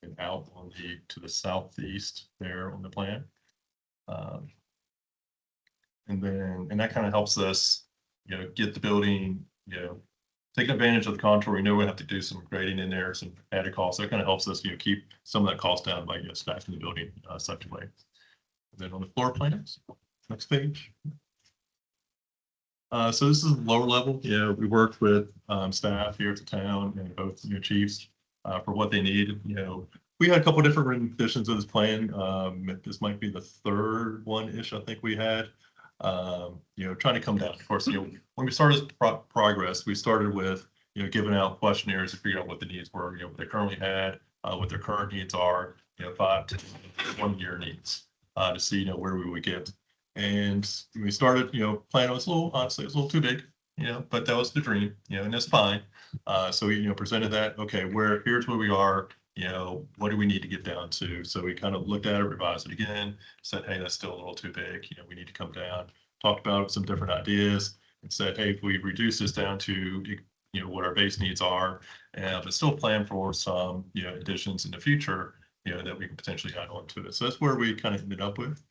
and out on to the southeast there on the plan. And that kind of helps us, get the building, taking advantage of the contour. We know we have to do some grading in there, some added costs. That kind of helps us, keep some of that cost down by, stacking the building such a way. And then on the floor plans, next page. So this is lower level. We worked with staff here at the town and both chiefs for what they needed. We had a couple different renditions of this plan. This might be the third one-ish I think we had. Trying to come down. Of course, when we started progress, we started with giving out questionnaires to figure out what the needs were. What they currently had, what their current needs are. 5 to 1 year needs to see where we would get. And we started plan was honestly it was a little too big. But that was the dream. And that's fine. So we presented that. Okay, here's where we are. What do we need to get down to? So we kind of looked at it, revised it again, said, hey, that's still a little too big. We need to come down. Talked about some different ideas and said, hey, if we reduce this down to what our base needs are, but still plan for some, additions in the future, that we can potentially add on to it. So that's where we kind of ended up with.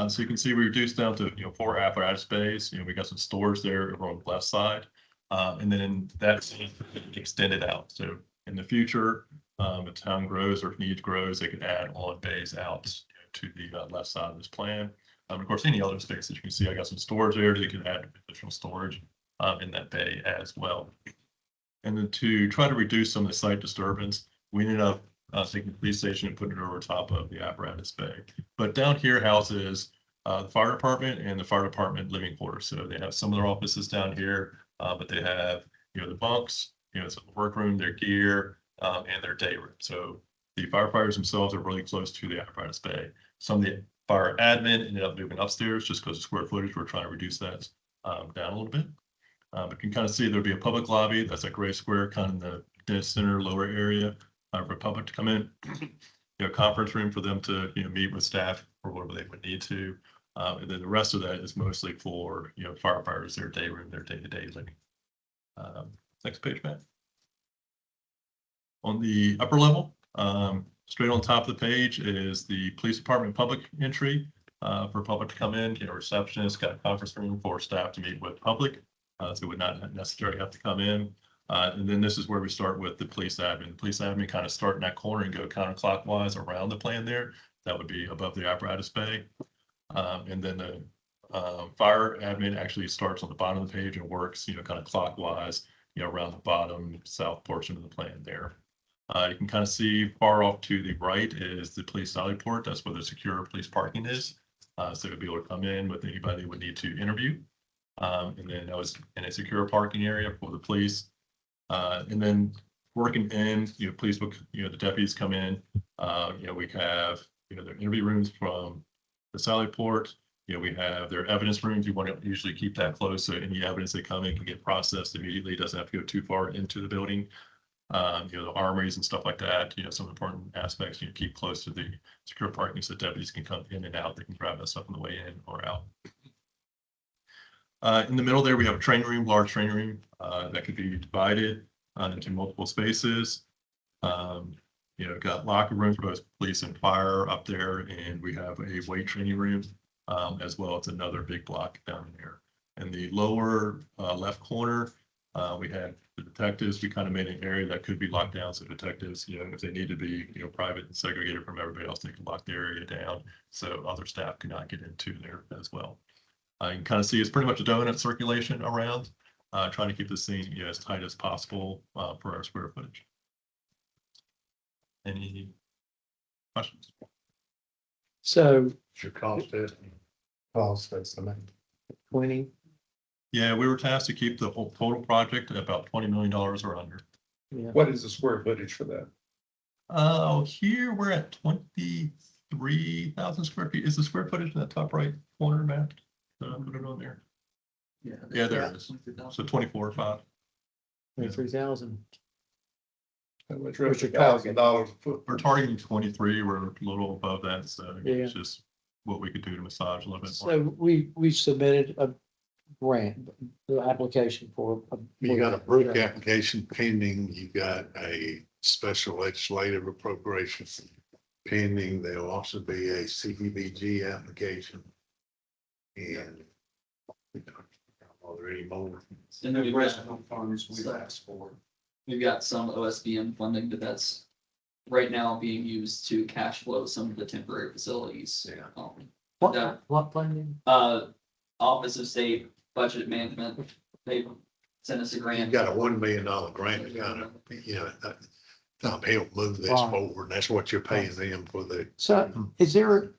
So you can see we reduced down to, 4 apparatus bays. We got some storage there over on the left side. And then that's extended out. So in the future, if town grows or if needs grows, they could add on bays out to the left side of this plan. Of course, any other space that you can see, I got some storage there. They could add additional storage in that bay as well. And then to try to reduce some of the site disturbance, we ended up taking the police station and putting it over top of the apparatus bay. But down here houses the fire department and the fire department living quarters. So they have some of their offices down here, but they have, the bunks, it's a workroom, their gear, and their day room. So the firefighters themselves are really close to the apparatus bay. Some of the fire admin ended up moving upstairs just because of square footage. We're trying to reduce that down a little bit. But you can kind of see there'll be a public lobby. That's a gray square kind of in the dead center lower area for public to come in. Conference room for them to meet with staff or whatever they would need to. And then the rest of that is mostly for firefighters, their day room, their day-to-day living. Next page, Matt. On the upper level, straight on top of the page is the police department public entry for public to come in. Receptionist, got a conference room for staff to meet with public, so would not necessarily have to come in. And then this is where we start with the police admin. The police admin kind of start in that corner and go counterclockwise around the plan there. That would be above the apparatus bay. And then the fire admin actually starts on the bottom of the page and works, kind of clockwise, around the bottom south portion of the plan there. You can kind of see far off to the right is the police sally port. That's where the secure police parking is. So to be able to come in with anybody they would need to interview. And then that was in a secure parking area for the police. And then working in, police book, the deputies come in. We have, their interview rooms from the sally port. We have their evidence rooms. You want to usually keep that close so any evidence that come in can get processed immediately. It doesn't have to go too far into the building. The armories and stuff like that, some important aspects you keep close to the secure parking so deputies can come in and out. They can grab that stuff on the way in or out. In the middle there, we have a training room, large training room that could be divided into multiple spaces. Got locker rooms for both police and fire up there, and we have a weight training room as well as another big block down there. In the lower left corner, we have the detectives. We kind of made an area that could be locked down, so detectives, if they need to be, private and segregated from everybody else, they can lock the area down so other staff cannot get into there as well. You can kind of see it's pretty much a donut circulation around, trying to keep this thing as tight as possible for our square footage. Any questions? So What's your cost estimate? Cost estimate. 20, Yeah, we were tasked to keep the whole total project at about $20 million or under. yeah. What is the square footage for that? Here we're at 23,000 square feet. Is the square footage in that top right corner, Matt? Put it on there. Yeah, there it is. So 24.5. 23,000. Which What's your $1,000 a foot. We're targeting 23. We're a little above that, so Yeah. it's just what we could do to massage a little bit more. So we submitted a grant, the application for. You got a brook application pending, you got a special legislative appropriation pending. There'll also be a CDBG application. And are there any more? And then we've Original funds we've asked for. got some OSBM funding, but that's right now being used to cash flow some of the temporary facilities. Yeah. What funding? Office of State Budget Management, they sent us a You've grant. got a $1 million grant to kind of, help move this Right. forward. That's what you're paying them for the. So is there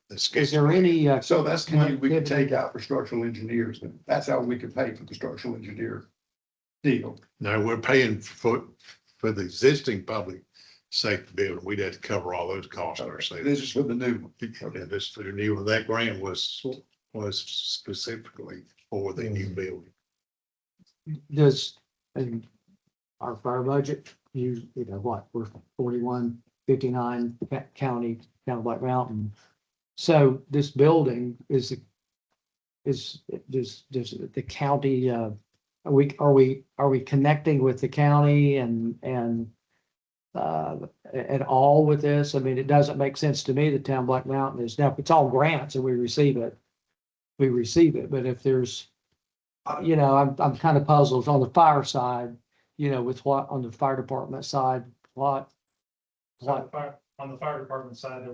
any? So that's money we could take out for structural engineers. That's how we could pay for the structural engineer deal. No, we're paying for the existing public safety building. We'd have to cover all those costs ourselves. This is for the new one. And this, for the new one, that grant was specifically for the new building. Does, and our fire budget, we're 4159 county, down Black Mountain. So this building is the county, are we connecting with the county at all with this? I mean, it doesn't make sense to me that Town Black Mountain is, now, if it's all grants and we receive it, but if there's, I'm kind of puzzled on the fire side, with what, on the fire department side, what, On the fire department side,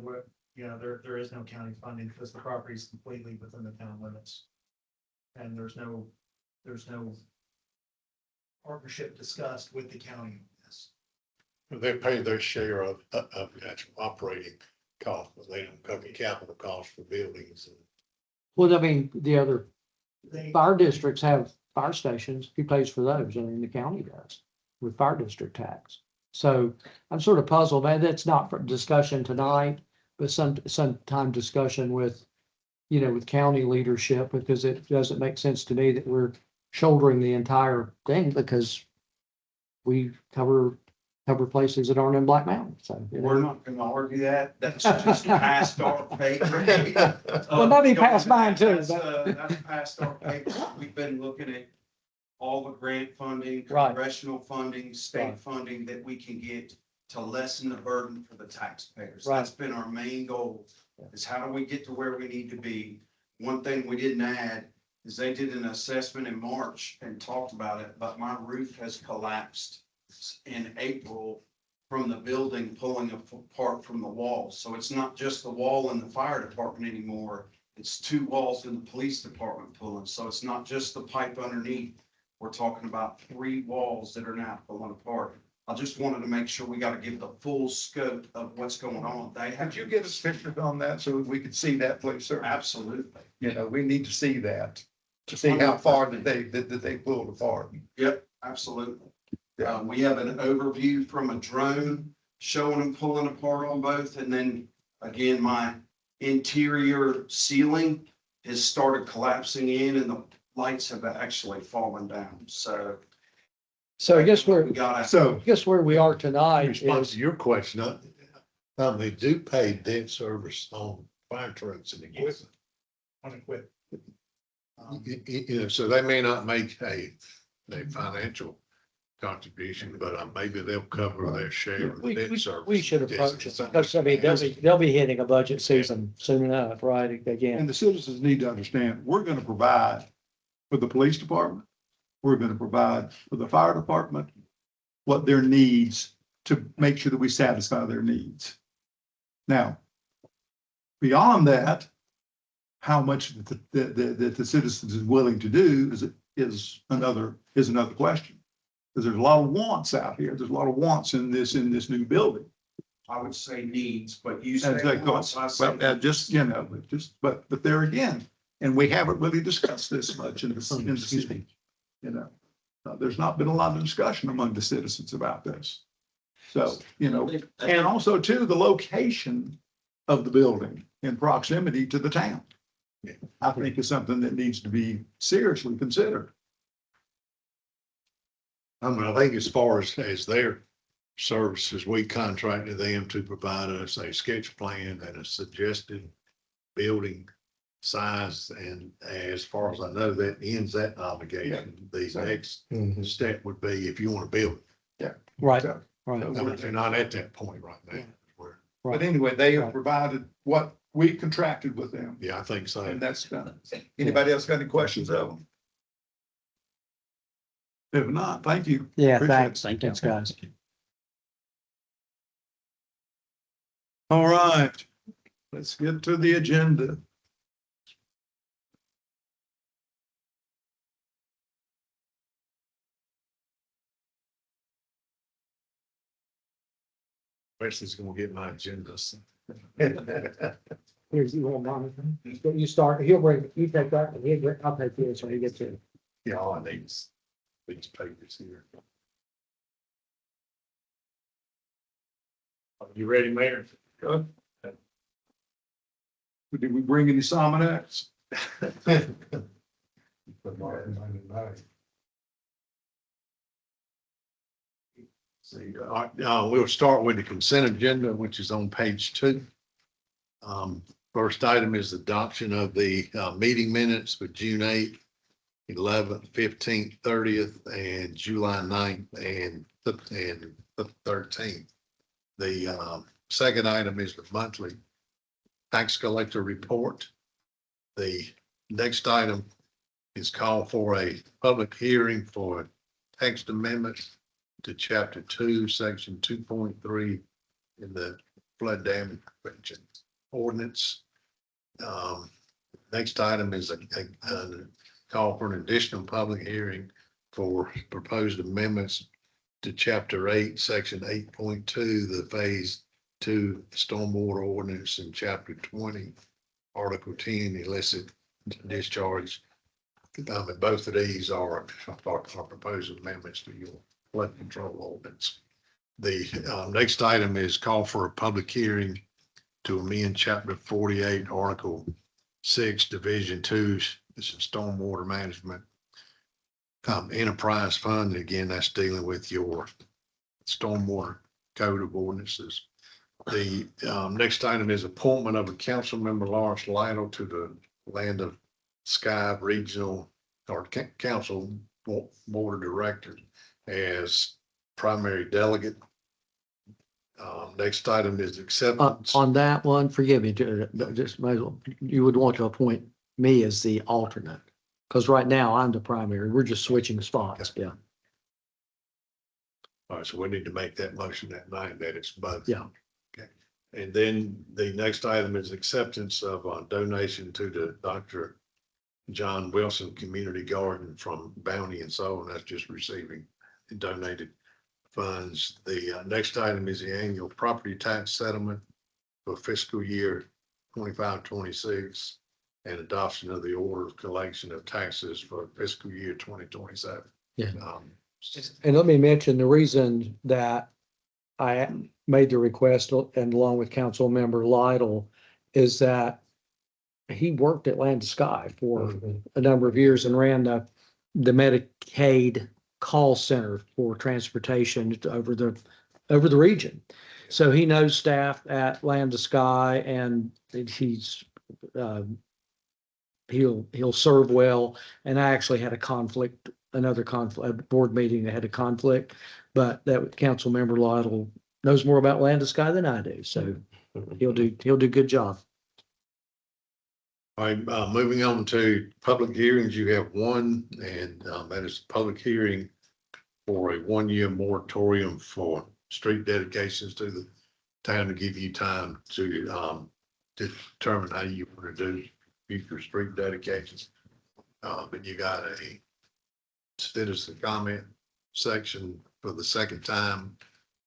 there is no county funding because the property is completely within the town limits. And there's no partnership discussed with the county on this. They pay their share of the actual operating cost, but they don't cover capital costs for buildings. well, I mean, the other They, fire districts have fire stations. Who pays for those? I mean, the county does with fire district tax. So I'm sort of puzzled, man. That's not for discussion tonight, but sometime discussion with, with county leadership, because it doesn't make sense to me that we're shouldering the entire thing because we cover places that aren't in Black Mountain. So, We're not gonna argue that. That's just past our paper. Well, not even past mine too, That's, but- that's past our paper. We've been looking at all the grant funding, Right. congressional funding, state Right. funding that we can get to lessen the burden for the taxpayers. Right. That's been our main goal, is how do we get to where we need to be? One thing we didn't add is they did an assessment in March and talked about it, but my roof has collapsed in April from the building pulling apart from the wall. So it's not just the wall in the fire department anymore. It's two walls in the police department pulling. So it's not just the pipe underneath. We're talking about 3 walls that are now pulling apart. I just wanted to make sure we got to give the full scope of what's going on. They have. Could you get us pictures on that so we could see that, please, sir? Absolutely. We need to see that, to see how far that they pulled apart. Yep, absolutely. We have an overview from a drone showing them pulling apart on both. And then again, my interior ceiling has started collapsing in and the lights have actually fallen down. So I guess we gotta. So, where we are In tonight response is, to your question, they do pay debt service on fire trucks and equipment. unequipped. So they may not make a financial contribution, but maybe they'll cover their share of the debt service. we should approach it, because I mean, they'll be hitting a budget season soon enough, right? Again, and the citizens need to understand, we're gonna provide for the police department, we're gonna provide for the fire department what their needs to make sure that we satisfy their needs. Now, beyond that, how much that the citizens is willing to do is another question. Because there's a lot of wants out here. There's a lot of wants in this new building. I would say needs, but you And say they wants, I say. well, but there again, and we haven't really discussed this much in the city. There's not been a lot of discussion among the citizens about this. So, and also too, the location of the building in proximity to the town. I think is something that needs to be seriously considered. I think as far as their services, we contracted them to provide us a sketch plan and a suggested building size. And as far as I know, that ends that obligation. The next step would be if you want to build. right, So, right. I mean, they're not at that point right now. We're- But anyway, they have Right. provided what we contracted with them, Yeah, I think so. and that's done. Anybody else got any questions of them? If not, thank you. Yeah, Appreciate thanks. it. Thank you. Thanks, guys. All right, let's get to the agenda. Wesley's gonna get my agendas. Here's you want mine. You start, you take that, and I'll take this when he gets in. Yeah, all I need is these papers here. You ready, Mayor? Good. Did we bring any Salmonex? See, we'll start with the consent agenda, which is on page 2. First item is adoption of the meeting minutes for June 8th, 11th, 15th, 30th, and July 9th and the 13th. The second item is the monthly tax collector report. The next item is call for a public hearing for text amendments to chapter 2, section 2.3 in the flood damage prevention ordinance. Next item is a call for an additional public hearing for proposed amendments to chapter 8, section 8.2, the phase 2 stormwater ordinance, and chapter 20, article 10, illicit discharge. And both of these are proposed amendments to your flood control ordinance. The next item is call for a public hearing to amend chapter 48, article 6, division 2, this is stormwater management enterprise fund. Again, that's dealing with your stormwater code of ordinances. The next item is appointment of a council member, Lawrence Lytle, to the Land of Sky Regional or Council Board of Directors as primary delegate. Next item is acceptance. On that one, forgive me, just might as well, you would want to appoint me as the alternate. Because right now I'm the primary. We're just switching spots. Yeah. All right, so we need to make that motion that night that it's both. Yeah. Okay. And then the next item is acceptance of a donation to the Dr. John Wilson Community Garden from Bounty and Soul, and that's just receiving donated funds. The next item is the annual property tax settlement for fiscal year 25-26 and adoption of the order of collection of taxes for fiscal year 2027. Yeah. And let me mention the reason that I made the request and along with council member Lytle is that he worked at Land to Sky for a number of years and ran the Medicaid call center for transportation over the region. So he knows staff at Land to Sky and he's he'll serve well. And I actually had a conflict, a board meeting that had a conflict, but that council member Lytle knows more about Land to Sky than I do. So he'll do a good job. All right, moving on to public hearings, you have one, and that is a public hearing for a 1-year moratorium for street dedications to the town to give you time to determine how you want to do future street dedications. But you got a citizen comment section for the second time.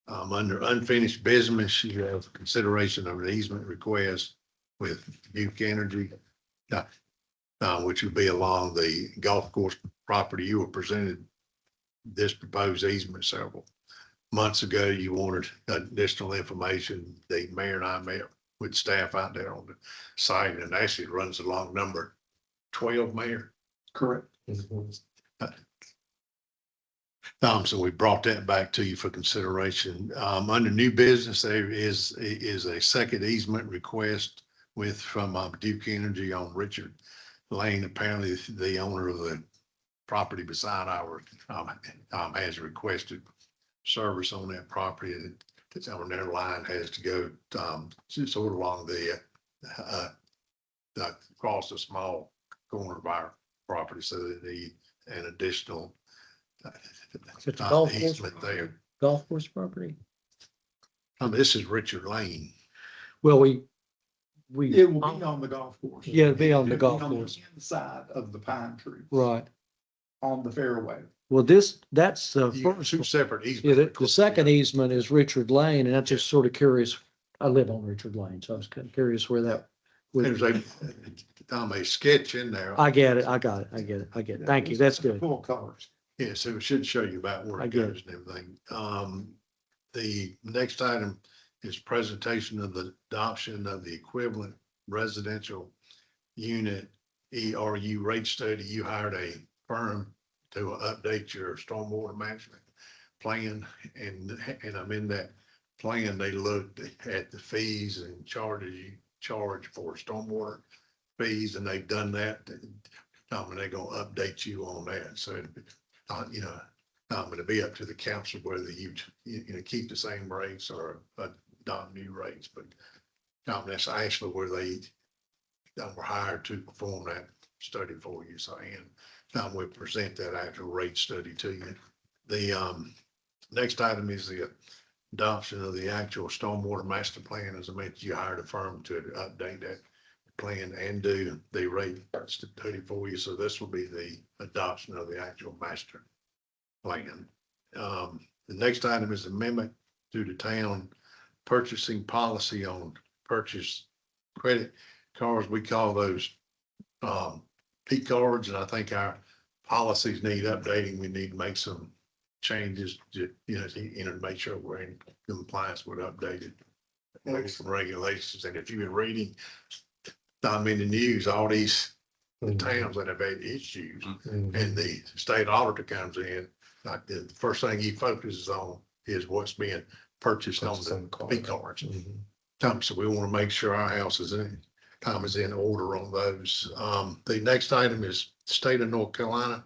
Under unfinished business, you have consideration of an easement request with Duke Energy, which would be along the golf course property. You were presented this proposed easement several months ago. You wanted additional information. The mayor and I met with staff out there on the site, and actually it runs along number 12, Mayor. Correct. So we brought that back to you for consideration. Under new business, there is a second easement request from Duke Energy on Richard Lane. Apparently the owner of the property beside our has requested service on that property. That's on their line has to go sort of along the across the small corner of our property, so they need an additional It's a golf course, easement there. golf course property. This is Richard Lane. Well, it will be on the golf course. Yeah, it'd be on the It'll golf be course. inside of the pine tree. Right. On the fairway. Well, that's the You got first. two separate Yeah, easements. the second easement is Richard Lane, and I'm just sort of curious. I live on Richard Lane, so I was kind of curious where that. There's a sketch in there. I get it. I got it. I get it. I get it. Thank you. That's good. Full colors. Yeah, so it should show you about where I it get goes and everything. The next item is presentation of the adoption of the equivalent residential unit ERU rate study. You hired a firm to update your stormwater management plan, and I'm in that plan. They looked at the fees and charge for stormwater fees, and they've done that and they're gonna update you on that. So, you know, it'll be up to the council whether you keep the same rates or adopt new rates, but that's actually where they were hired to perform that study for you. So, and we'll present that actual rate study to you. The next item is the adoption of the actual stormwater master plan. As I mentioned, you hired a firm to update that plan and do the rate study for you. So this will be the adoption of the actual master plan. The next item is amendment to the town purchasing policy on purchase credit cards. We call those P cards, and I think our policies need updating. We need to make some changes to, to make sure we're in compliance with updated rules and regulations. And if you've been reading, in the news, all these towns that have had issues, and the state auditor comes in, like the first thing he focuses on is what's being purchased on the P cards. So we want to make sure our house is in order on those. The next item is state of North Carolina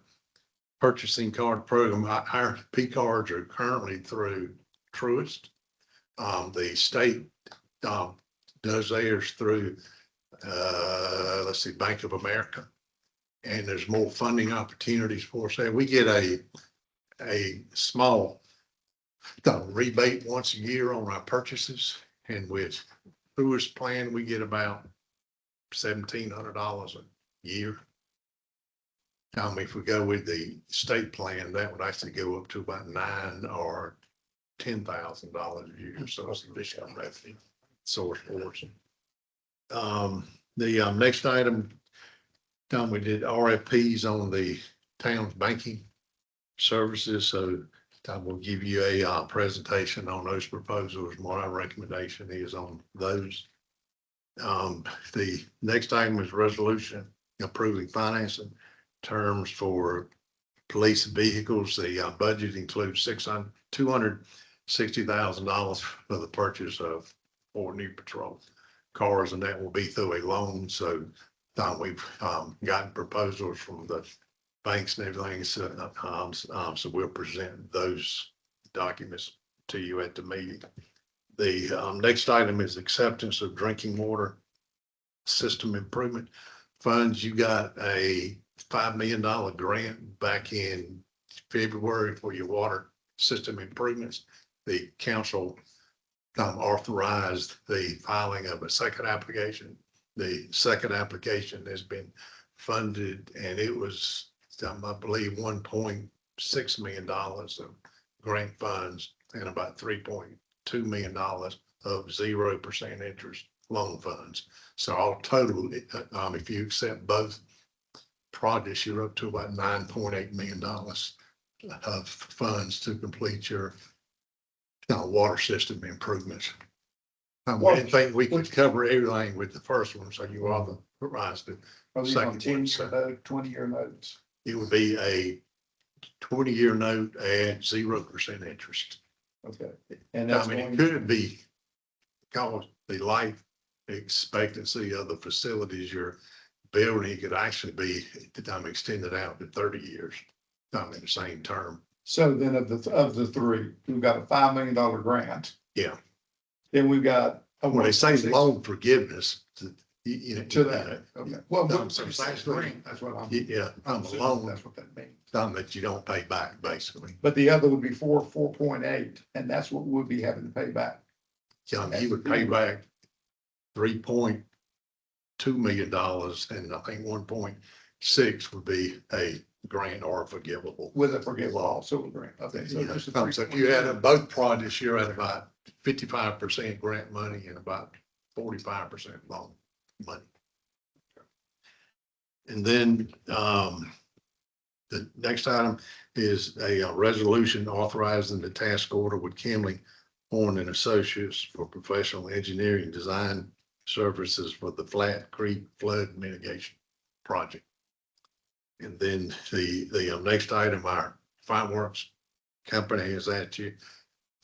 purchasing card program. Our P cards are currently through Truist. The state does theirs through let's see, Bank of America, and there's more funding opportunities for us there. We get a small rebate once a year on our purchases, and with Truist plan, we get about $1,700 a year. If we go with the state plan, that would actually go up to about $9,000 or $10,000 a year. So it's additional revenue source for us. The next item, we did RFPs on the town's banking services. So we'll give you a presentation on those proposals. What our recommendation is on those. The next item is resolution approving financing terms for police vehicles. The budget includes $260,000 for the purchase of 4 new patrol cars, and that will be through a loan. So we've gotten proposals from the banks and everything. So we'll present those documents to you at the meeting. The next item is acceptance of drinking water system improvement funds. You got a $5 million grant back in February for your water system improvements. The council authorized the filing of a second application. The second application has been funded, and it was, I believe, $1.6 million of grant funds and about $3.2 million of 0% interest loan funds. So all total, if you accept both projects, you're up to about $9.8 million of funds to complete your water system improvements. We didn't think we could cover everything with the first one, so you authorized the second one. 20-year notes. It would be a 20-year note at 0% interest. Okay. And that's it could be because the life expectancy of the facilities you're building could actually be extended out to 30 years in the same term. So then of the three, we've got a $5 million grant. Yeah. Then we've got. When they say loan forgiveness, To that. Okay. Well, So that's it's actually- that's what I'm. a loan That's what that means. that you don't pay back, basically. But the other would be 4.8, and that's what we'll be having to pay back. You would pay back $3.2 million, and I think 1.6 would be a grant or forgivable. With a forgivable also a grant. Okay. So So just if you add up both projects, you're at about 55% grant money and about 45% loan money. And then the next item is a resolution authorizing the task order with Kimley Horn and Associates for professional engineering design services for the Flat Creek flood mitigation project. And then the next item, our fireworks company is at you,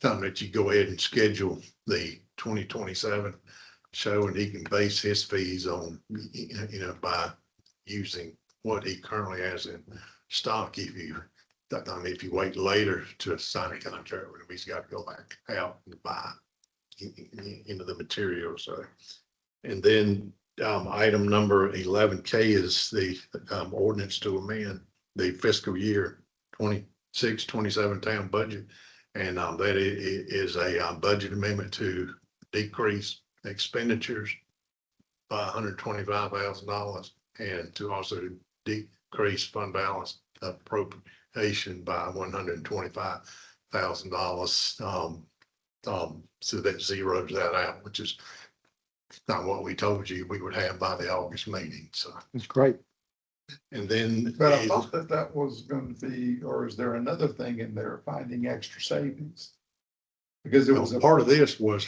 telling that you go ahead and schedule the 2027 show, and he can base his fees on, by using what he currently has in stock. If you wait later to sign a contract with him, he's got to go back out and buy into the materials. So, and then item number 11K is the ordinance to amend the fiscal year 26-27 town budget. And that is a budget amendment to decrease expenditures by $125,000 and to also decrease fund balance appropriation by $125,000. So that zeroes that out, which is not what we told you we would have by the August meeting. So, That's great. and then. But I thought that was going to be, or is there another thing in there, finding extra savings? Because it was a Part of this was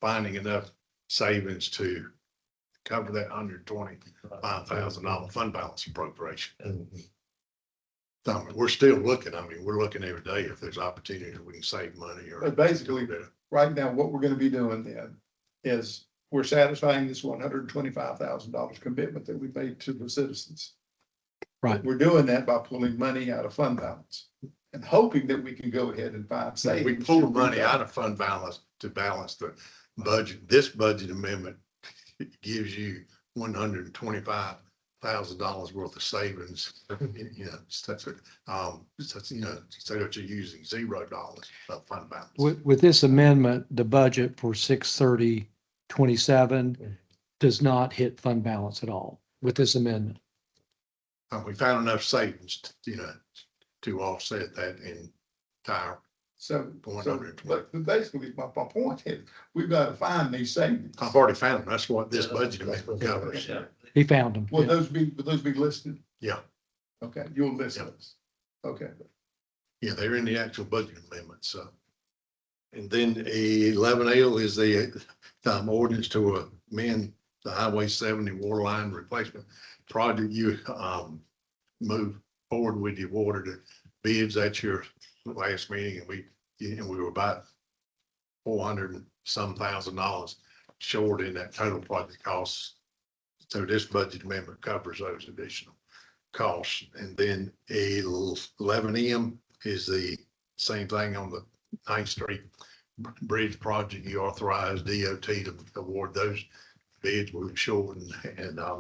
finding enough savings to cover that $125,000 fund balance appropriation. We're still looking, we're looking every day if there's opportunities we can save money or. But basically, right now, what we're gonna be doing then is we're satisfying this $125,000 commitment that we made to the citizens. Right. We're doing that by pulling money out of fund balance and hoping that we can go ahead and find savings. We pull money out of fund balance to balance the budget. This budget amendment gives you $125,000 worth of savings. That's what you're using $0 of fund balance. With this amendment, the budget for 6/30/27 does not hit fund balance at all with this amendment. We found enough savings, to offset that entire. So, 120. but basically, my point is, we've got to find these savings. I've already found them. That's what this budget amendment covers. Yeah. He found them. Will those be listed? Yeah. Okay, you'll list Yeah. those. Okay. Yeah, they're in the actual budget amendment, so. And then 11L is the ordinance to amend the Highway 70 water line replacement project. You move forward with the awarded bids at your last meeting, and we were about $400 and some thousand short in that total project costs. So this budget amendment covers those additional costs. And then 11M is the same thing on the 9th Street Bridge project. You authorized DOT to award those bids. We were short, and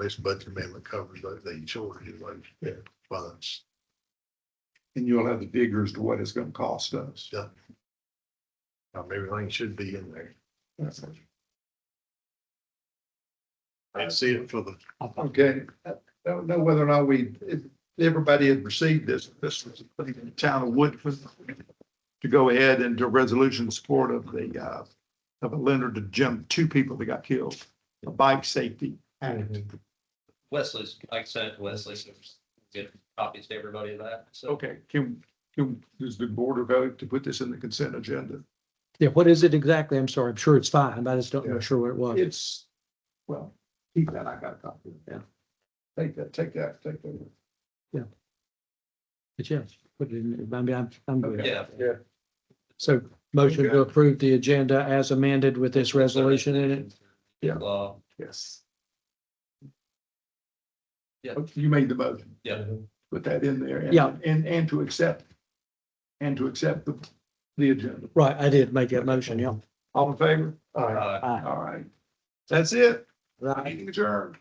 this budget amendment covers the shortage of those funds. And you'll have the figures to what it's gonna cost us. Yeah. Everything should be in there. I see it for the. Okay, I don't know whether or not if everybody had received this was the town of Woodford to go ahead and do a resolution in support of of a lender to jump 2 people that got killed, a bike safety act. Wesley's, I sent it to Wesley, so get copies to everybody of that. So Okay, does the board vote to put this in the consent agenda? Yeah, what is it exactly? I'm sorry. I'm sure it's fine, but I just don't know sure what it was. It's, well, keep that, I got a copy of it. Yeah. Take that. But yes, put it in, I mean, I'm good. yeah, So motion to approve the agenda as amended with this resolution in it. Yeah. Yes. You made the motion. Yeah. Put that in there. And- Yeah. And to accept the agenda. Right, I did make that motion, yeah. All in favor? Uh, Aye. All right. That's it. Right. Meeting adjourned.